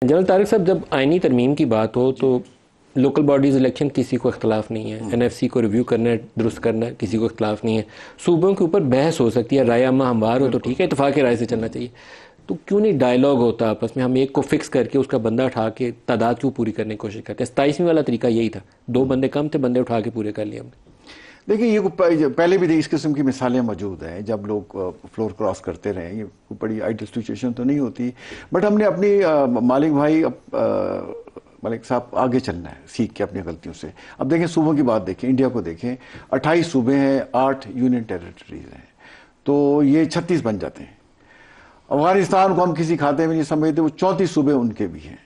General Tariq صاحب، جب آئینی ترمیم کی بات ہو تو لوکل باڈیز الیکشن کسی کو اختلاف نہیں ہے، این ایف سی کو ریویو کرنا ہے، درست کرنا ہے، کسی کو اختلاف نہیں ہے. صوبوں کے اوپر بحث ہو سکتی ہے، رائے عامہ ہموار ہو تو ٹھیک ہے، اتفاق رائے سے چلنا چاہیے. تو کیوں نہیں ڈائیلاگ ہوتا آپس میں؟ ہم ایک کو فکس کر کے اس کا بندہ اٹھا کے تعداد کیوں پوری کرنے کی کوشش کرتے ہیں؟ 27ویں والا طریقہ یہی تھا، 2 بندے کم تھے، بندے اٹھا کے پورے کر لیے ہم نے. دیکھیں، یہ پہلے بھی اس قسم کی مثالیں موجود ہیں جب لوگ فلور کراس کرتے رہے. یہ بڑی آئیڈل سچویشن تو نہیں ہوتی، بٹ ہم نے اپنی ملک صاحب آگے چلنا ہے سیکھ کے اپنی غلطیوں سے. اب دیکھیں صوبوں کی بات دیکھیں، انڈیا کو دیکھیں، 28 صوبے ہیں، 8 یونین ٹیریٹریز ہیں، تو یہ 36 بن جاتے ہیں. افغانستان کو ہم کسی کھاتے میں نہیں سمجھتے، وہ 34 صوبے ان کے بھی ہیں.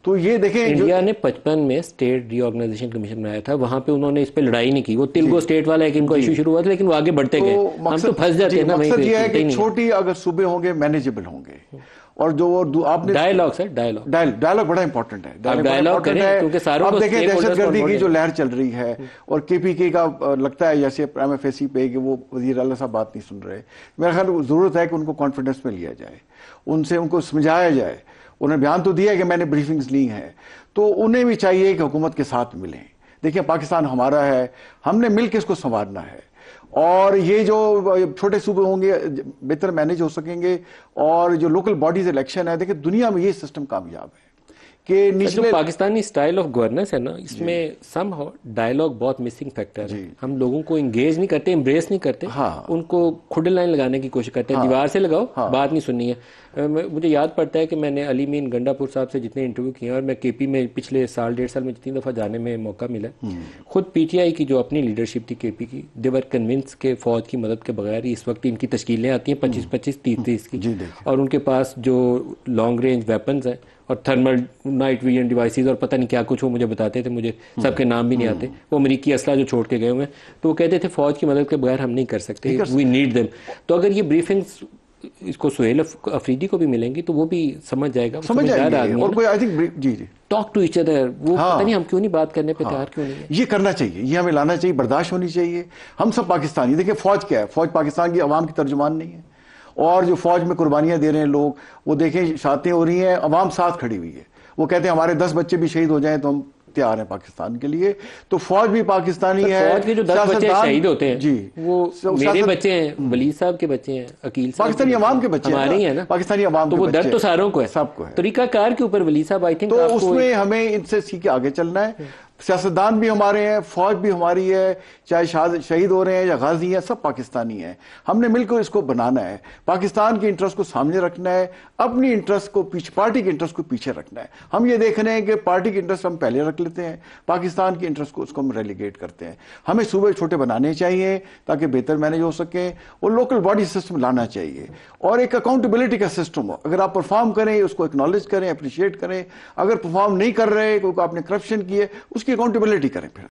تو یہ دیکھیں، انڈیا نے 55 میں اسٹیٹ ری آرگنائزیشن کمیشن بنایا تھا، وہاں پہ انہوں نے اس پہ لڑائی نہیں کی. وہ تلگو اسٹیٹ والا ایک ان کو ایشو شروع ہوا تھا، لیکن وہ آگے بڑھتے گئے. ہم تو پھنس جاتے ہیں نا. مقصد یہ ہے کہ چھوٹی اگر صوبے ہوں گے مینیجبل ہوں گے. اور جو آپ نے ڈائیلاگ سر، ڈائیلاگ بڑا امپورٹنٹ ہے. ڈائیلاگ کریں کیونکہ ساروں کو اب دیکھیں دہشت گردی کی جو لہر چل رہی ہے، اور کے پی کے کا لگتا ہے جیسے پرائم فیسی پہ کہ وہ وزیر اعلیٰ صاحب بات نہیں سن رہے. میرا خیال ضرورت ہے کہ ان کو کانفیڈنس میں لیا جائے، ان کو سمجھایا جائے. انہوں نے بیان تو دیا کہ میں نے بریفنگز لی ہیں، تو انہیں بھی چاہیے کہ حکومت کے ساتھ ملیں. دیکھیں پاکستان ہمارا ہے، ہم نے مل کے اس کو سنوارنا ہے. اور یہ جو چھوٹے صوبے ہوں گے بہتر مینیج ہو سکیں گے. اور جو لوکل باڈیز الیکشن ہے، دیکھیں دنیا میں یہ سسٹم کامیاب ہے کہ جو پاکستانی سٹائل آف گورننس ہے نا، اس میں سم ہاؤ ڈائیلاگ بہت مسنگ فیکٹر ہے. ہم لوگوں کو انگیج نہیں کرتے، امبریس نہیں کرتے، ان کو کھڈل لائن لگانے کی کوشش کرتے ہیں. دیوار سے لگاؤ، بات نہیں سننی ہے. مجھے یاد پڑتا ہے کہ میں نے علی مین گنڈا پور صاحب سے جتنے انٹرویو کیے ہیں، اور میں کے پی میں پچھلے سال 1.5 سال میں جتنی دفعہ جانے میں موقع ملا، خود پی ٹی آئی کی جو اپنی لیڈرشپ تھی کے پی کی، دے ور کنونس کہ فوج کی مدد کے بغیر اس وقت ان کی تشکیلیں آتی ہیں 25-25 30 کی، اور ان کے پاس جو لانگ رینج ویپنز ہیں اور تھرمل نائٹ ویژن ڈیوائسز اور پتہ نہیں کیا کچھ وہ مجھے بتاتے تھے، مجھے سب کے نام بھی نہیں آتے. وہ امریکی اسلحہ جو چھوڑ کے گئے ہوئے ہیں، تو وہ کہتے تھے فوج کی مدد کے بغیر ہم نہیں کر سکتے، وی نیڈ دیم. تو اگر یہ بریفنگز اس کو سہیل افریدی کو بھی ملیں گی تو وہ بھی سمجھ جائے گا. Talk to each other. وہ پتہ نہیں ہم کیوں نہیں بات کرنے پہ تیار کیوں نہیں ہے. یہ کرنا چاہیے، یہ ہمیں لانا چاہیے، برداشت ہونی چاہیے. ہم سب پاکستانی. دیکھیں فوج کیا ہے، فوج پاکستان کی عوام کی ترجمان نہیں ہے. اور جو فوج میں قربانیاں دے رہے ہیں لوگ، وہ دیکھیں شہادتیں ہو رہی ہیں، عوام ساتھ کھڑی ہوئی ہے. وہ کہتے ہیں ہمارے 10 بچے بھی شہید ہو جائیں تو ہم تیار ہیں پاکستان کے لیے. تو فوج بھی پاکستانی ہے. فوج کے جو 10 بچے شہید ہوتے ہیں، وہ میرے بچے ہیں، ولید صاحب کے بچے ہیں، عقیل صاحب پاکستانی عوام کے بچے ہمارے ہی ہیں نا. پاکستانی عوام تو وہ درد تو ساروں کو ہے، سب کو ہے. طریقہ کار کے اوپر ولید صاحب آئی تھنک تو اس میں ہمیں ان سے سیکھ کے آگے چلنا ہے. سیاستدان بھی ہمارے ہیں، فوج بھی ہماری ہے، چاہے شہید ہو رہے ہیں یا غازی ہیں، سب پاکستانی ہیں. ہم نے مل کر اس کو بنانا ہے. پاکستان کے انٹرسٹ کو سامنے رکھنا ہے، اپنی انٹرسٹ کو پیچھے، پارٹی کے انٹرسٹ کو پیچھے رکھنا ہے. ہم یہ دیکھ رہے ہیں کہ پارٹی کے انٹرسٹ ہم پہلے رکھ لیتے ہیں، پاکستان کے انٹرسٹ کو اس کو ہم ریلیگیٹ کرتے ہیں. ہمیں صوبے چھوٹے بنانے چاہیے تاکہ بہتر مینیج ہو سکیں، اور لوکل باڈی سسٹم لانا چاہیے، اور ایک اکاؤنٹیبلٹی کا سسٹم ہو. اگر آپ پرفارم کریں اس کو اکنالج کریں، اپریشیٹ کریں. اگر پرفارم نہیں کر رہے، کوئی آپ نے کرپشن کی ہے، اس کی اکاؤنٹیبلٹی کریں. پھر